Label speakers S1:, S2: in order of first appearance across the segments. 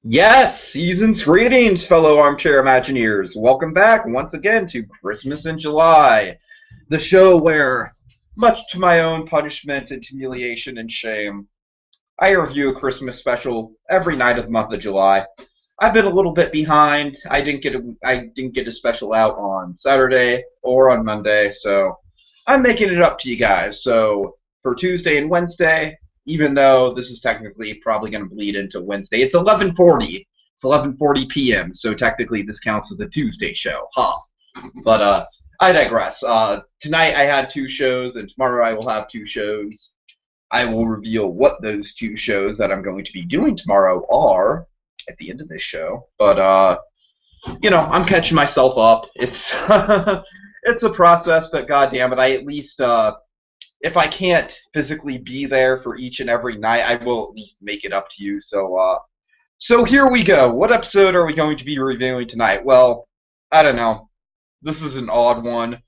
S1: Yes, season's greetings, fellow armchair Imagineers. Welcome back once again to Christmas in July, the show where, much to my own punishment and humiliation and shame, I review a Christmas special every night of the month of July. I've been a little bit behind. I didn't get a special out on Saturday or on Monday, so I'm making it up to you guys. So for Tuesday and Wednesday, even though this is technically probably going to bleed into Wednesday, it's 11:40. It's 11:40 p.m. So technically this counts as a Tuesday show. Huh. But I digress. Tonight I had two shows, and tomorrow I will have two shows. I will reveal what those two shows that I'm going to be doing tomorrow are at the end of this show. But I'm catching myself up. It's it's a process, but goddamn it, I at least if I can't physically be there for each and every night, I will at least make it up to you. So here we go. What episode are we going to be reviewing tonight? Well, I don't know. This is an odd one,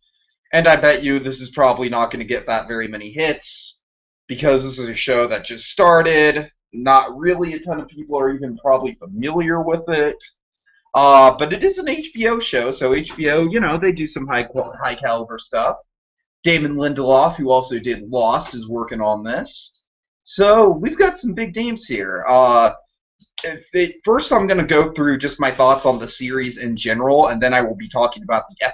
S1: and I bet you this is probably not going to get that very many hits because this is a show that just started. Not really a ton of people are even probably familiar with it. But it is an HBO show, so HBO, they do some high caliber stuff. Damon Lindelof, who also did Lost, is working on this. So we've got some big names here. First, I'm going to go through just my thoughts on the series in general, and then I will be talking about the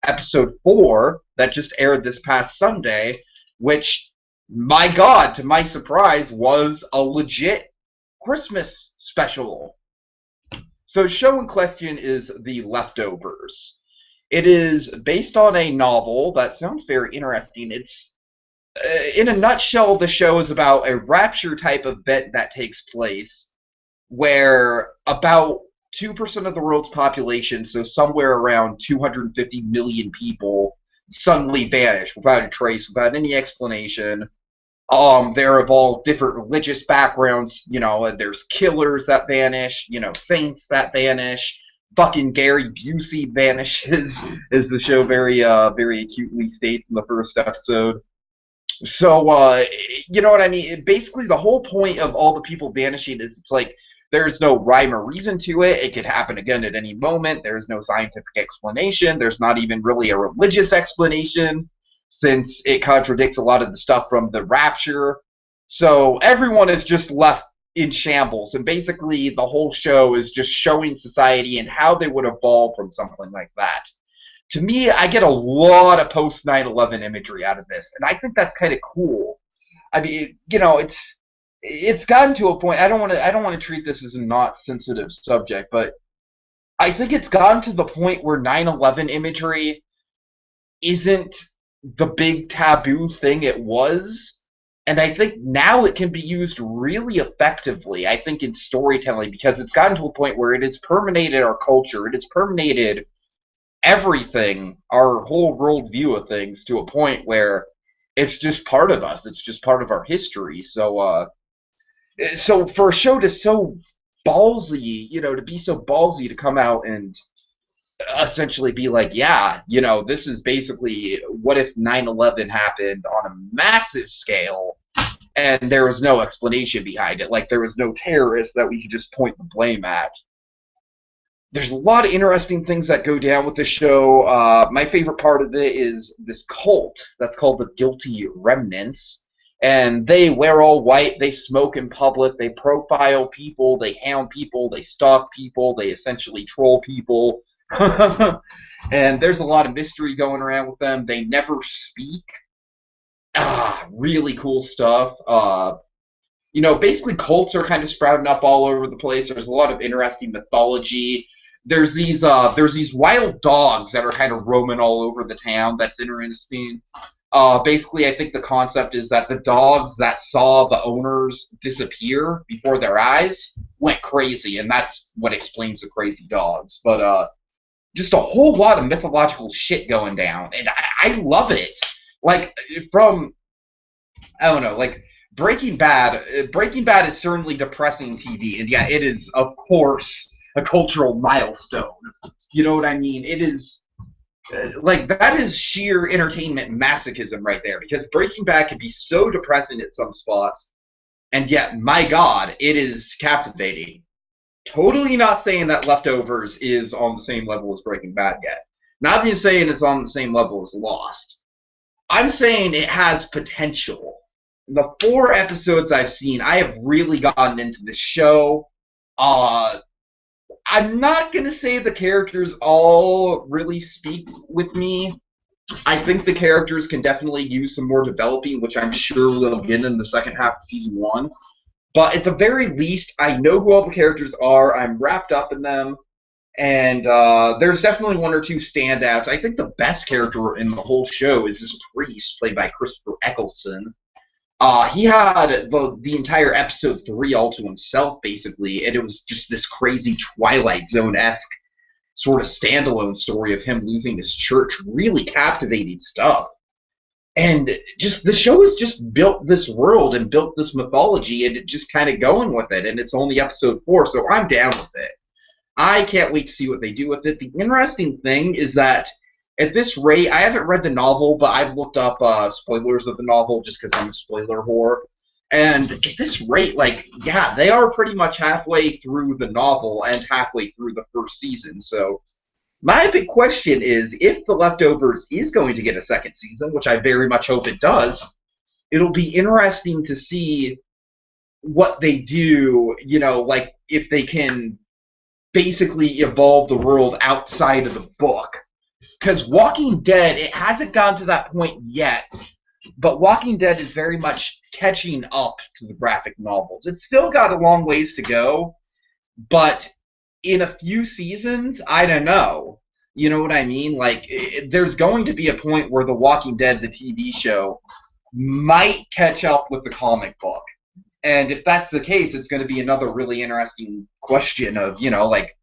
S1: episode 4, that just aired this past Sunday, which, my God, to my surprise, was a legit Christmas special. So, show in question is The Leftovers. It is based on a novel that sounds very interesting. It's, in a nutshell, the show is about a rapture type event that takes place where about 2% of the world's population, so somewhere around 250 million people, suddenly vanish without a trace, without any explanation. They're of all different religious backgrounds. There's killers that vanish, saints that vanish. Fucking Gary Busey vanishes, as the show very acutely states in the first episode. So, you know what I mean? Basically, the whole point of all the people vanishing is it's like there's no rhyme or reason to it. It could happen again at any moment. There's no scientific explanation. There's not even really a religious explanation, since it contradicts a lot of the stuff from the Rapture. So everyone is just left in shambles, and basically the whole show is just showing society and how they would evolve from something like that. To me, I get a lot of post 9/11 imagery out of this, and I think that's kind of cool. I mean, it's gotten to a point. I don't want to treat this as a not sensitive subject, but I think it's gotten to the point where 9/11 imagery isn't the big taboo thing it was. And I think now it can be used really effectively, I think, in storytelling, because it's gotten to a point where it has permeated our culture. It has permeated everything, our whole worldview of things, to a point where it's just part of us. It's just part of our history. So for a show to so ballsy, to be so ballsy to come out and essentially be like, yeah, this is basically what if 9/11 happened on a massive scale and there was no explanation behind it. Like, there was no terrorist that we could just point the blame at. There's a lot of interesting things that go down with the show. My favorite part of it is this cult that's called the Guilty Remnants. And they wear all white, they smoke in public, they profile people, they hound people, they stalk people, they essentially troll people. And there's a lot of mystery going around with them. They never speak. Really cool stuff. Basically cults are kind of sprouting up all over the place. There's a lot of interesting mythology. There's these wild dogs that are kind of roaming all over the town. That's interesting. Basically, I think the concept is that the dogs that saw the owners disappear before their eyes went crazy, and that's what explains the crazy dogs. But just a whole lot of mythological shit going down, and I love it. Like, I don't know, like, Breaking Bad. Breaking Bad is certainly depressing TV, and yeah, it is, of course, a cultural milestone. You know what I mean? It is, like, that is sheer entertainment masochism right there, because Breaking Bad can be so depressing at some spots, and yet, my God, it is captivating. Totally not saying that Leftovers is on the same level as Breaking Bad yet. Not even saying it's on the same level as Lost. I'm saying it has potential. The 4 episodes I've seen, I have really gotten into the show. Uh, I'm not going to say the characters all really speak with me. I think the characters can definitely use some more developing, which I'm sure we'll get in the second half of season 1. But at the very least, I know who all the characters are. I'm wrapped up in them. And there's definitely 1 or 2 standouts. I think the best character in the whole show is this priest, played by Christopher Eccleston. He had the entire episode 3 all to himself, basically, and it was just this crazy Twilight Zone-esque sort of standalone story of him losing his church. Really captivating stuff. And just the show has just built this world and built this mythology, and it just kind of going with it. And it's only episode 4, so I'm down with it. I can't wait to see what they do with it. The interesting thing is that at this rate, I haven't read the novel, but I've looked up spoilers of the novel just because I'm a spoiler whore. And at this rate, like, yeah, they are pretty much halfway through the novel and halfway through the first season. So my big question is, if The Leftovers is going to get a second season, which I very much hope it does, it'll be interesting to see what they do, you know, like if they can basically evolve the world outside of the book. Because Walking Dead, it hasn't gotten to that point yet, but Walking Dead is very much catching up to the graphic novels. It's still got a long ways to go, but in a few seasons, I don't know. You know what I mean? Like, there's going to be a point where The Walking Dead, the TV show, might catch up with the comic book. And if that's the case, it's going to be another really interesting question of, you know, like,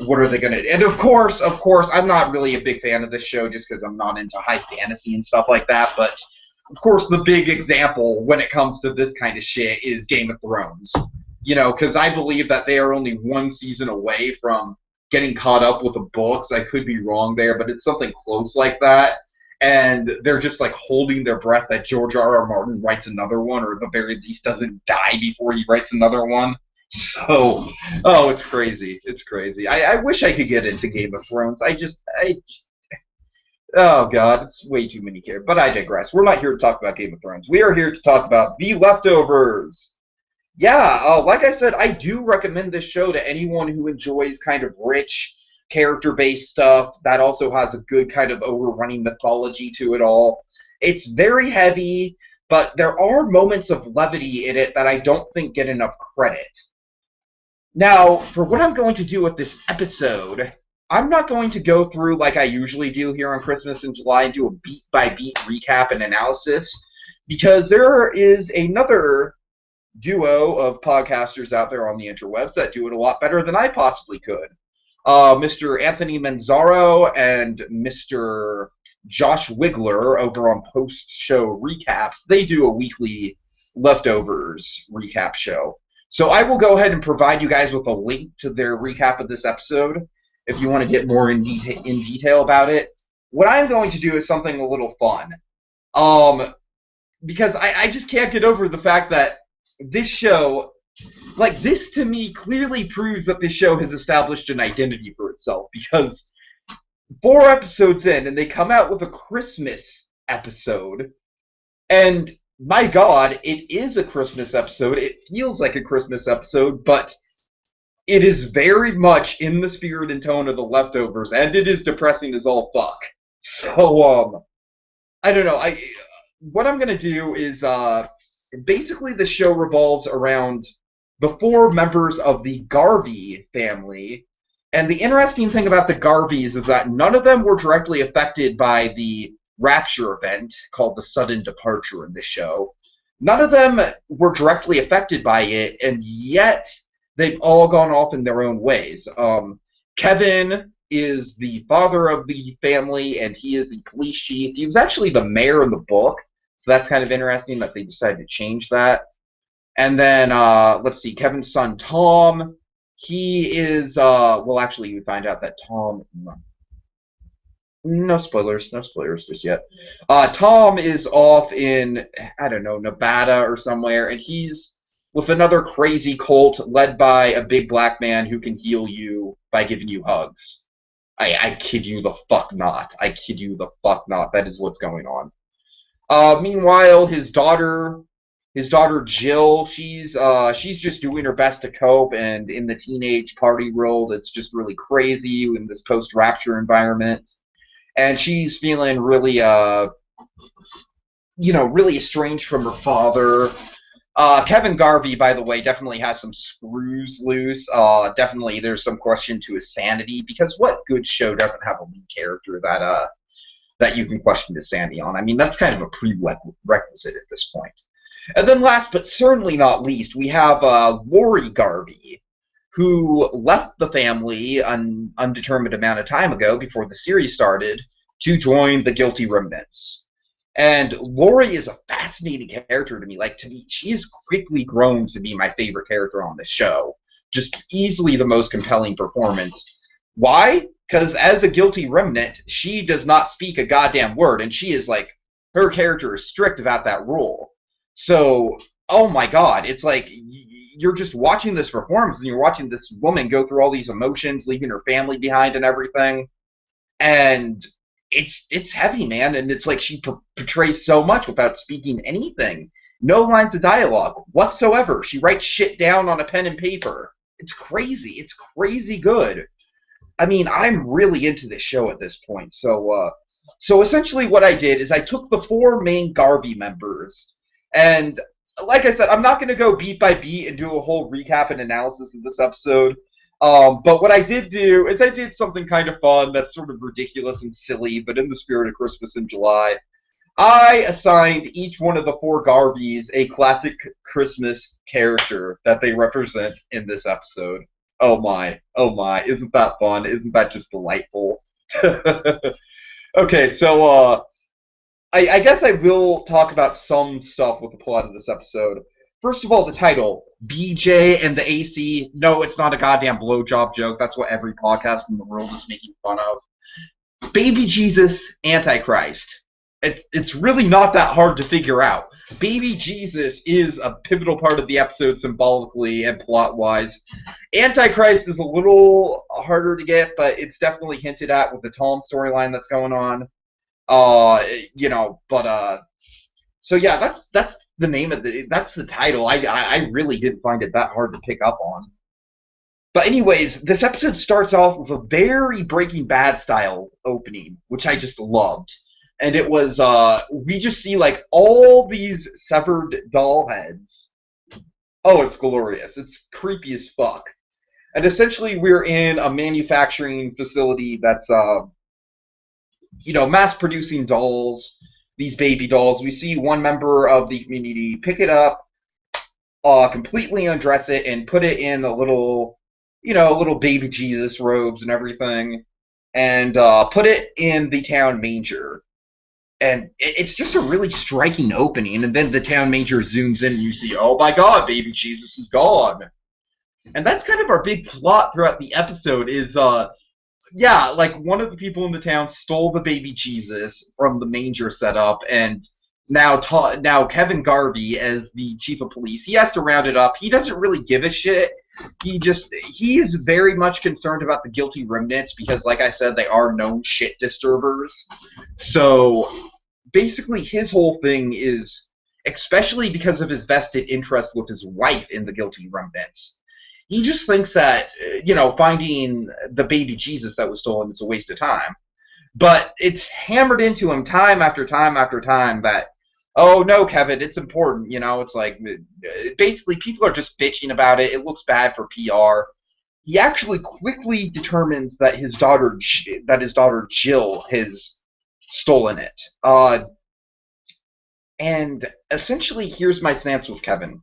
S1: what are they going to... And of course, I'm not really a big fan of this show just because I'm not into high fantasy and stuff like that, but of course the big example when it comes to this kind of shit is Game of Thrones. You know, because I believe that they are only 1 season away from getting caught up with the books. I could be wrong there, but it's something close like that. And they're just like holding their breath that George R.R. Martin writes another one, or at the very least doesn't die before he writes another one. So, oh, it's crazy. It's crazy. I wish I could get into Game of Thrones. Oh God, it's way too many characters. But I digress. We're not here to talk about Game of Thrones. We are here to talk about The Leftovers. Yeah, like I said, I do recommend this show to anyone who enjoys kind of rich, character-based stuff that also has a good kind of overrunning mythology to it all. It's very heavy, but there are moments of levity in it that I don't think get enough credit. Now, for what I'm going to do with this episode, I'm not going to go through like I usually do here on Christmas in July and do a beat-by-beat recap and analysis, because there is another duo of podcasters out there on the interwebs that do it a lot better than I possibly could. Mr. Anthony Manzaro and Mr. Josh Wigler over on post-show recaps, they do a weekly Leftovers recap show. So I will go ahead and provide you guys with a link to their recap of this episode if you want to get more in detail about it. What I'm going to do is something a little fun. Because I just can't get over the fact that this show, like, this to me clearly proves that this show has established an identity for itself, because 4 episodes in, and they come out with a Christmas episode, and my God, it is a Christmas episode. It feels like a Christmas episode, but it is very much in the spirit and tone of The Leftovers, and it is depressing as all fuck. So, I don't know. What I'm gonna do is, basically the show revolves around the 4 members of the Garvey family. And the interesting thing about the Garveys is that none of them were directly affected by the rapture event called the sudden departure in this show. None of them were directly affected by it, and yet they've all gone off in their own ways. Kevin is the father of the family, and he is the police chief. He was actually the mayor in the book, so that's kind of interesting that they decided to change that. And then, let's see, Kevin's son, Tom, he is, well, actually, we find out that Tom, no spoilers just yet. Tom is off in, I don't know, Nevada or somewhere, and he's with another crazy cult led by a big black man who can heal you by giving you hugs. I kid you the fuck not. I kid you the fuck not. That is what's going on. Meanwhile, his daughter Jill, she's just doing her best to cope, and in the teenage party world, it's just really crazy in this post-rapture environment, and she's feeling really, really estranged from her father. Kevin Garvey, by the way, definitely has some screws loose. Definitely, there's some question to his sanity, because what good show doesn't have a lead character that you can question his sanity on? I mean, that's kind of a prerequisite at this point. And then last but certainly not least, we have Lori Garvey, who left the family an undetermined amount of time ago, before the series started, to join the Guilty Remnants. And Lori is a fascinating character to me. Like, to me, she has quickly grown to be my favorite character on this show. Just easily the most compelling performance. Why? Because as a Guilty Remnant, she does not speak a goddamn word, and she is like, her character is strict about that rule. So, oh my god, it's like, you're just watching this performance, and you're watching this woman go through all these emotions, leaving her family behind and everything, and it's heavy, man, and it's like she portrays so much without speaking anything. No lines of dialogue whatsoever. She writes shit down on a pen and paper. It's crazy. It's crazy good. I mean, I'm really into this show at this point. So essentially what I did is I took the 4 main Garvey members, and like I said, I'm not going to go beat by beat and do a whole recap and analysis of this episode. But what I did do is I did something kind of fun that's sort of ridiculous and silly, but in the spirit of Christmas in July. I assigned each one of the 4 Garveys a classic Christmas character that they represent in this episode. Oh my, isn't that fun? Isn't that just delightful? Okay, so I guess I will talk about some stuff with the plot of this episode. First of all, the title, BJ and the AC. No, it's not a goddamn blowjob joke. That's what every podcast in the world is making fun of. Baby Jesus, Antichrist. It's really not that hard to figure out. Baby Jesus is a pivotal part of the episode symbolically and plot-wise. Antichrist is a little harder to get, but it's definitely hinted at with the Tom storyline that's going on. So yeah, that's the name of that's the title. I really didn't find it that hard to pick up on. But anyways, this episode starts off with a very Breaking Bad style opening, which I just loved. And it was, we just see, like, all these severed doll heads. Oh, it's glorious. It's creepy as fuck. And essentially, we're in a manufacturing facility that's, mass-producing dolls, these baby dolls. We see one member of the community pick it up, completely undress it, and put it in a little baby Jesus robes and everything, and put it in the town manger. And it's just a really striking opening, and then the town manger zooms in and you see, oh my god, baby Jesus is gone. And that's kind of our big plot throughout the episode is, like one of the people in the town stole the baby Jesus from the manger setup, and now Kevin Garvey, as the chief of police, he has to round it up. He doesn't really give a shit. He is very much concerned about the Guilty Remnants because, like I said, they are known shit disturbers. So basically his whole thing is, especially because of his vested interest with his wife in the Guilty Remnants, he just thinks that, finding the baby Jesus that was stolen is a waste of time. But it's hammered into him time after time after time that, oh no, Kevin, it's important. It's like, basically people are just bitching about it. It looks bad for PR. He actually quickly determines that his daughter Jill has stolen it. And essentially, here's my stance with Kevin.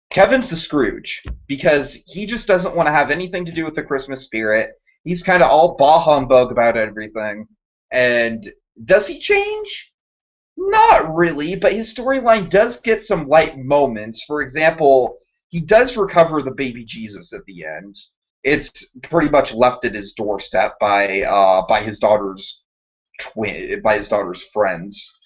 S1: Kevin's the Scrooge, because he just doesn't want to have anything to do with the Christmas spirit. He's kind of all bah humbug about everything. And does he change? Not really, but his storyline does get some light moments. For example, he does recover the baby Jesus at the end. It's pretty much left at his doorstep by his daughter's friends.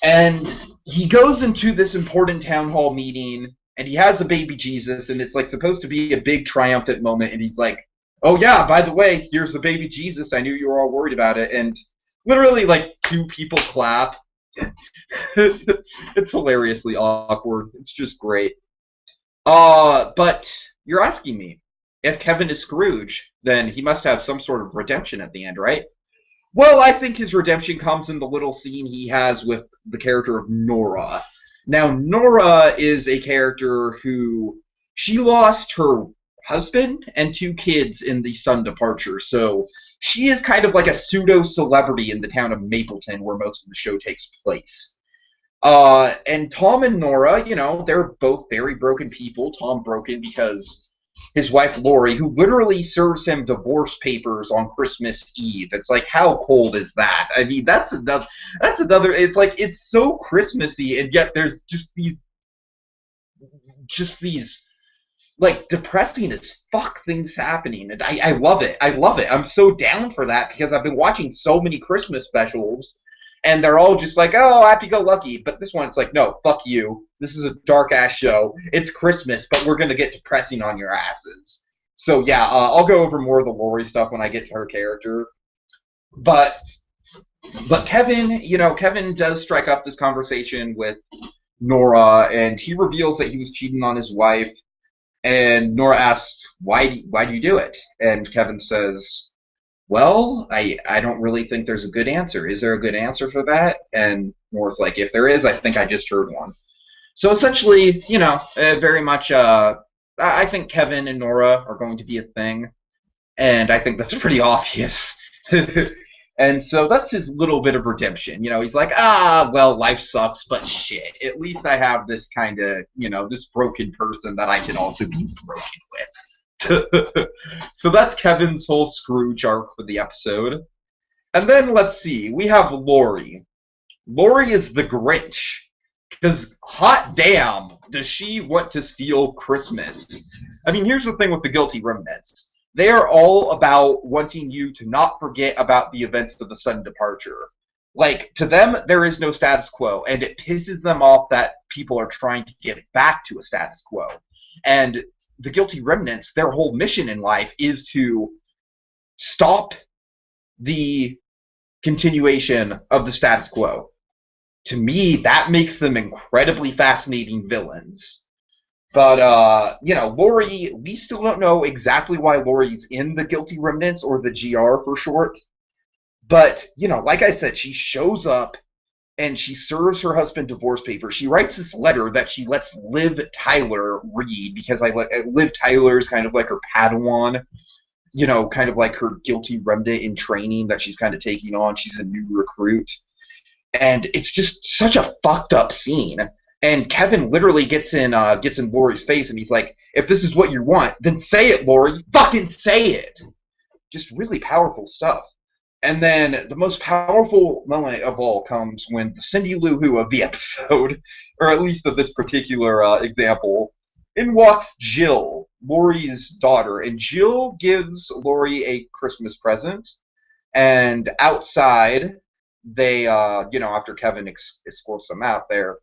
S1: And he goes into this important town hall meeting and he has a baby Jesus, and it's like supposed to be a big triumphant moment, and he's like, "Oh yeah, by the way, here's the baby Jesus. I knew you were all worried about it," and literally like two people clap. It's hilariously awkward. It's just great. But you're asking me if Kevin is Scrooge, then he must have some sort of redemption at the end, right? Well, I think his redemption comes in the little scene he has with the character of Nora. Now, Nora is a character who she lost her husband and two kids in the sun departure, so she is kind of like a pseudo celebrity in the town of Mapleton, where most of the show takes place. And Tom and Nora, they're both very broken people. Tom broken because his wife Lori, who literally serves him divorce papers on Christmas Eve. It's like, how cold is that? I mean, that's another. That's another. It's like it's so Christmassy, and yet there's just these like depressing as fuck things happening, and I love it. I love it. I'm so down for that because I've been watching so many Christmas specials, and they're all just like, oh, happy-go-lucky. But this one, it's like, no, fuck you. This is a dark-ass show. It's Christmas, but we're going to get depressing on your asses. So, yeah, I'll go over more of the Lori stuff when I get to her character. But Kevin, Kevin does strike up this conversation with Nora, and he reveals that he was cheating on his wife. And Nora asks, why do you do it? And Kevin says, well, I don't really think there's a good answer. Is there a good answer for that? And Nora's like, if there is, I think I just heard one. So essentially, very much, I think Kevin and Nora are going to be a thing. And I think that's pretty obvious. And so that's his little bit of redemption. He's like, well, life sucks, but shit. At least I have this kind of, this broken person that I can also be broken with. So that's Kevin's whole Scrooge arc for the episode. And then let's see, we have Lori. Lori is the Grinch. Because hot damn, does she want to steal Christmas? I mean, here's the thing with the Guilty Remnants. They are all about wanting you to not forget about the events of the sudden departure. Like, to them, there is no status quo, and it pisses them off that people are trying to get back to a status quo. And the Guilty Remnants, their whole mission in life is to stop the continuation of the status quo. To me, that makes them incredibly fascinating villains. But, Lori, we still don't know exactly why Lori's in the Guilty Remnants, or the GR for short. But, like I said, she shows up, and she serves her husband divorce papers. She writes this letter that she lets Liv Tyler read, because Liv Tyler is kind of like her Padawan, kind of like her Guilty Remnant in training that she's kind of taking on. She's a new recruit. And it's just such a fucked up scene. And Kevin literally gets in Lori's face, and he's like, if this is what you want, then say it, Lori. Fucking say it. Just really powerful stuff. And then the most powerful moment of all comes when the Cindy Lou Who of the episode, or at least of this particular example, in walks Jill, Lori's daughter. And Jill gives Lori a Christmas present. And outside, they, after Kevin escorts them out there,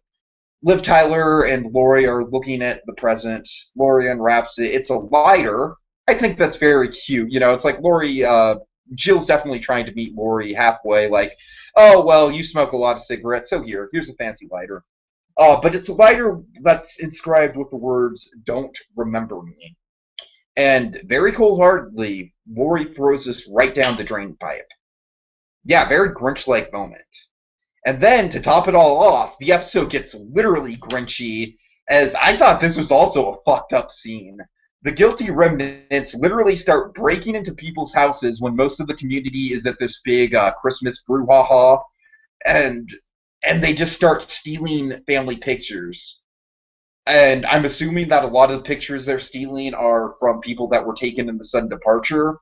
S1: Liv Tyler and Lori are looking at the present. Lori unwraps it. It's a lighter. I think that's very cute. It's like Lori, Jill's definitely trying to meet Lori halfway, like, oh, well, you smoke a lot of cigarettes, so here's a fancy lighter. But it's a lighter that's inscribed with the words, don't remember me. And very cold-heartedly, Lori throws this right down the drain pipe. Yeah, very Grinch-like moment. And then, to top it all off, the episode gets literally Grinchy, as I thought this was also a fucked up scene. The Guilty Remnants literally start breaking into people's houses when most of the community is at this big Christmas brouhaha, and they just start stealing family pictures. And I'm assuming that a lot of the pictures they're stealing are from people that were taken in the sudden departure.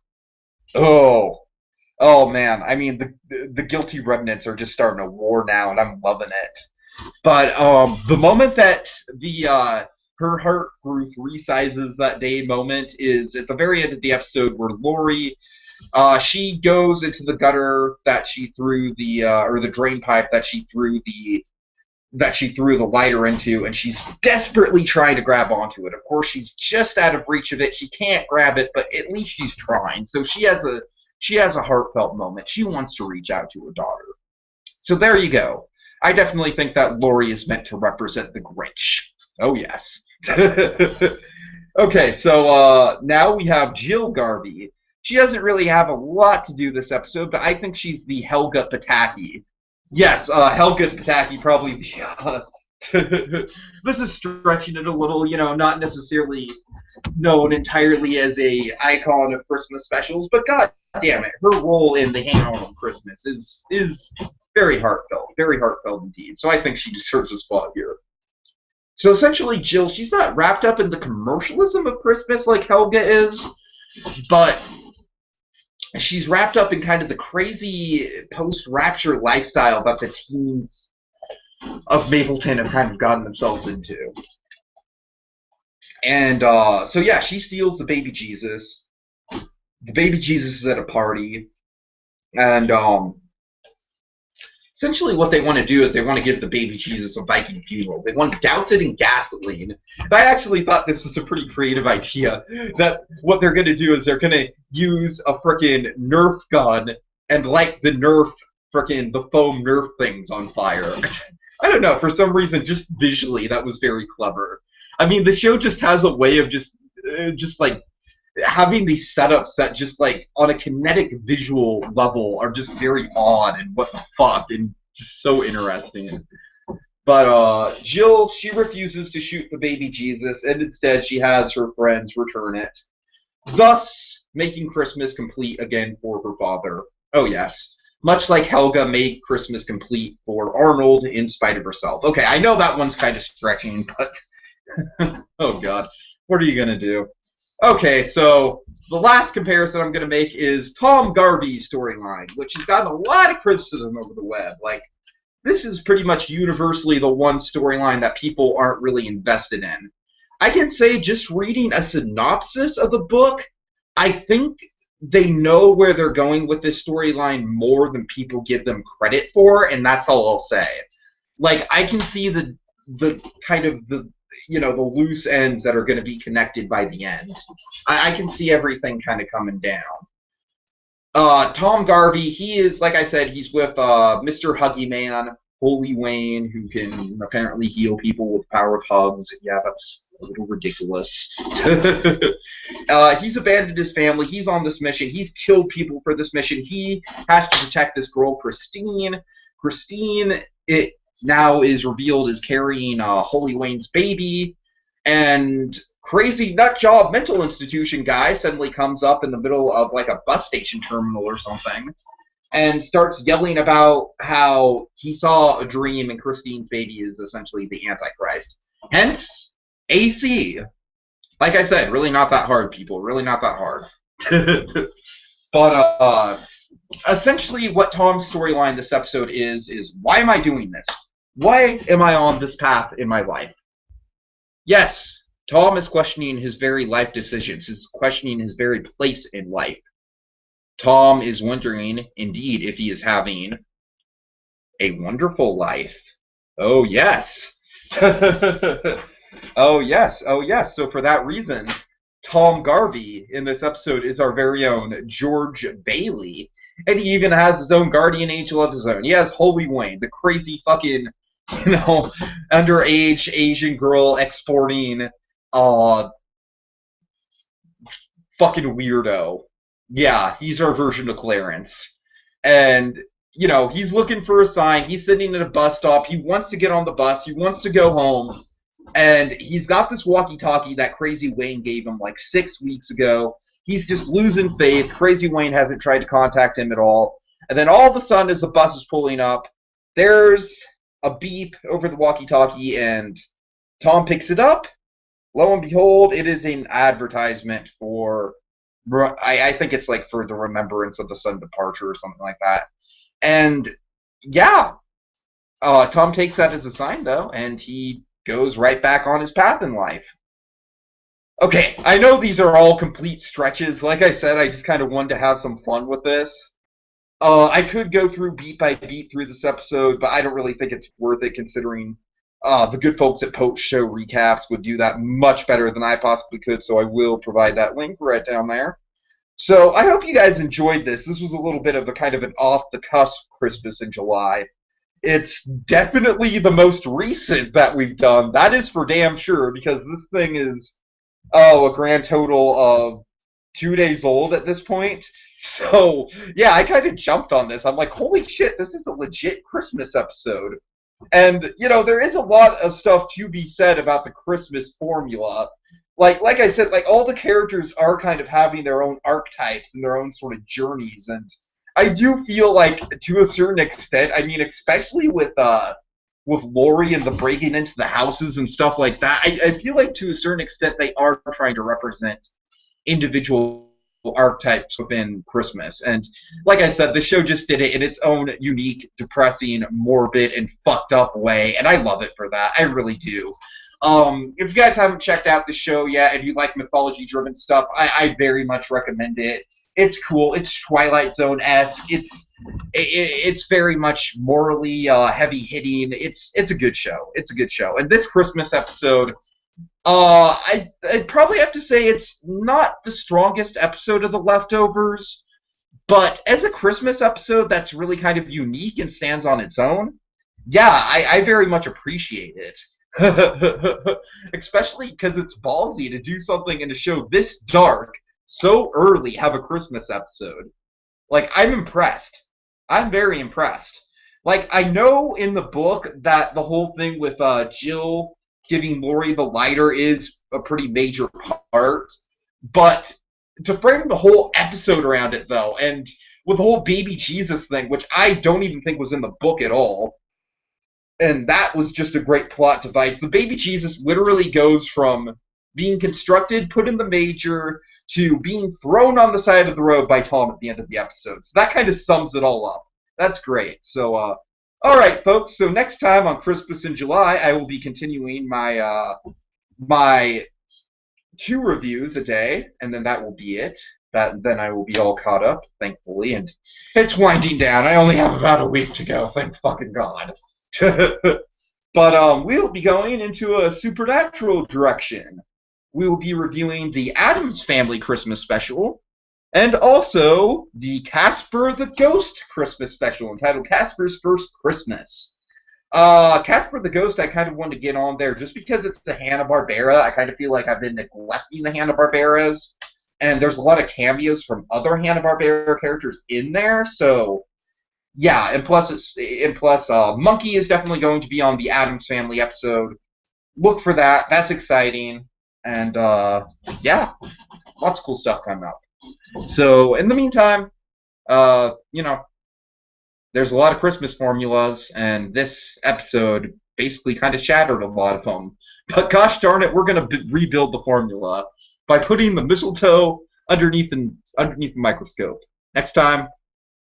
S1: Oh man, I mean, the Guilty Remnants are just starting a war now, and I'm loving it. But the moment that the her heart grew 3 sizes that day moment is at the very end of the episode, where Lori, she goes into the gutter that she threw or the drain pipe that she threw the that she threw the lighter into, and she's desperately trying to grab onto it. Of course, she's just out of reach of it. She can't grab it, but at least she's trying. So she has a heartfelt moment. She wants to reach out to her daughter. So there you go. I definitely think that Lori is meant to represent the Grinch. Oh yes. Okay, so now we have Jill Garvey. She doesn't really have a lot to do this episode, but I think she's the Helga Pataki. Yes, Helga Pataki probably the. This is stretching it a little, not necessarily known entirely as a icon of Christmas specials, but god damn it, her role in the Hannah on Christmas is very heartfelt indeed. So I think she deserves a spot here. So essentially, Jill, she's not wrapped up in the commercialism of Christmas like Helga is, but she's wrapped up in kind of the crazy post-rapture lifestyle that the teens of Mapleton have kind of gotten themselves into. And so yeah, she steals the baby Jesus. The baby Jesus is at a party, and essentially what they want to do is they want to give the baby Jesus a Viking funeral. They want to douse it in gasoline. And I actually thought this was a pretty creative idea, that what they're going to do is they're going to use a frickin' Nerf gun and light the foam Nerf things on fire. I don't know, for some reason, just visually, that was very clever. I mean, the show just has a way of just like, having these setups that just, like, on a kinetic visual level are just very odd and what the fuck, and just so interesting. But Jill, she refuses to shoot the baby Jesus, and instead she has her friends return it, thus making Christmas complete again for her father. Oh yes. Much like Helga made Christmas complete for Arnold in spite of herself. Okay, I know that one's kind of stretching, but oh god, what are you gonna do? Okay, so the last comparison I'm going to make is Tom Garvey's storyline, which has gotten a lot of criticism over the web. Like, this is pretty much universally the one storyline that people aren't really invested in. I can say, just reading a synopsis of the book, I think they know where they're going with this storyline more than people give them credit for, and that's all I'll say. Like, I can see the kind of the loose ends that are going to be connected by the end. I can see everything kind of coming down. Tom Garvey, he is, like I said, he's with Mr. Huggy Man, Holy Wayne, who can apparently heal people with the power of hugs. Yeah, that's a little ridiculous. He's abandoned his family. He's on this mission. He's killed people for this mission. He has to protect this girl, Christine. Christine, it now is revealed as carrying Holy Wayne's baby, and crazy nutjob mental institution guy suddenly comes up in the middle of like a bus station terminal or something and starts yelling about how he saw a dream and Christine's baby is essentially the Antichrist. Hence, AC. Like I said, really not that hard, people. Really not that hard. But essentially what Tom's storyline this episode is why am I doing this? Why am I on this path in my life? Yes, Tom is questioning his very life decisions. He's questioning his very place in life. Tom is wondering, indeed, if he is having a wonderful life. Oh, yes. Oh, yes. Oh, yes. So for that reason, Tom Garvey in this episode is our very own George Bailey. And he even has his own guardian angel of his own. He has Holy Wayne, the crazy fucking, underage Asian girl exporting fucking weirdo. Yeah, he's our version of Clarence. And, he's looking for a sign. He's sitting at a bus stop. He wants to get on the bus. He wants to go home. And he's got this walkie-talkie that Crazy Wayne gave him like 6 weeks ago. He's just losing faith. Crazy Wayne hasn't tried to contact him at all. And then all of a sudden, as the bus is pulling up, there's a beep over the walkie-talkie, and Tom picks it up. Lo and behold, it is an advertisement for, I think it's like for the remembrance of the Sun departure or something like that. And yeah, Tom takes that as a sign, though, and he goes right back on his path in life. Okay, I know these are all complete stretches. Like I said, I just kind of wanted to have some fun with this. I could go through beat by beat through this episode, but I don't really think it's worth it considering the good folks at Post Show Recaps would do that much better than I possibly could, so I will provide that link right down there. So I hope you guys enjoyed this. This was a little bit of a kind of an off-the-cusp Christmas in July. It's definitely the most recent that we've done. That is for damn sure, because this thing is, a grand total of 2 days old at this point. So, yeah, I kind of jumped on this. I'm like, holy shit, this is a legit Christmas episode. And, there is a lot of stuff to be said about the Christmas formula. Like I said, like all the characters are kind of having their own archetypes and their own sort of journeys, and I do feel like to a certain extent, I mean, especially with Lori and the breaking into the houses and stuff like that, I feel like to a certain extent they are trying to represent individual archetypes within Christmas. And like I said, the show just did it in its own unique, depressing, morbid, and fucked up way, and I love it for that. I really do. If you guys haven't checked out the show yet and you like mythology-driven stuff, I very much recommend it. It's cool. It's Twilight Zone-esque. It's very much morally heavy-hitting. It's a good show. It's a good show. And this Christmas episode, I'd probably have to say it's not the strongest episode of The Leftovers, but as a Christmas episode that's really kind of unique and stands on its own, yeah, I very much appreciate it. Especially because it's ballsy to do something in a show this dark so early, have a Christmas episode. Like, I'm impressed. I'm very impressed. Like, I know in the book that the whole thing with Jill giving Lori the lighter is a pretty major part, but to frame the whole episode around it, though, and with the whole baby Jesus thing, which I don't even think was in the book at all, and that was just a great plot device. The baby Jesus literally goes from being constructed, put in the manger, to being thrown on the side of the road by Tom at the end of the episode. So that kind of sums it all up. That's great. So, alright, folks. So next time on Christmas in July, I will be continuing my 2 reviews a day, and then that will be it. Then I will be all caught up, thankfully, and it's winding down. I only have about a week to go, thank fucking God. But we'll be going into a supernatural direction. We will be reviewing the Addams Family Christmas special, and also the Casper the Ghost Christmas special, entitled Casper's First Christmas. Casper the Ghost, I kind of wanted to get on there just because it's the Hanna-Barbera. I kind of feel like I've been neglecting the Hanna-Barberas, and there's a lot of cameos from other Hanna-Barbera characters in there, so yeah, and plus Monkey is definitely going to be on the Addams Family episode. Look for that. That's exciting. And yeah, lots of cool stuff coming up. So in the meantime, there's a lot of Christmas formulas, and this episode basically kind of shattered a lot of them. But gosh darn it, we're gonna rebuild the formula by putting the mistletoe underneath the microscope. Next time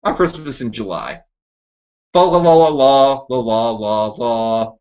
S1: on Christmas in July. La la la la la la la la la.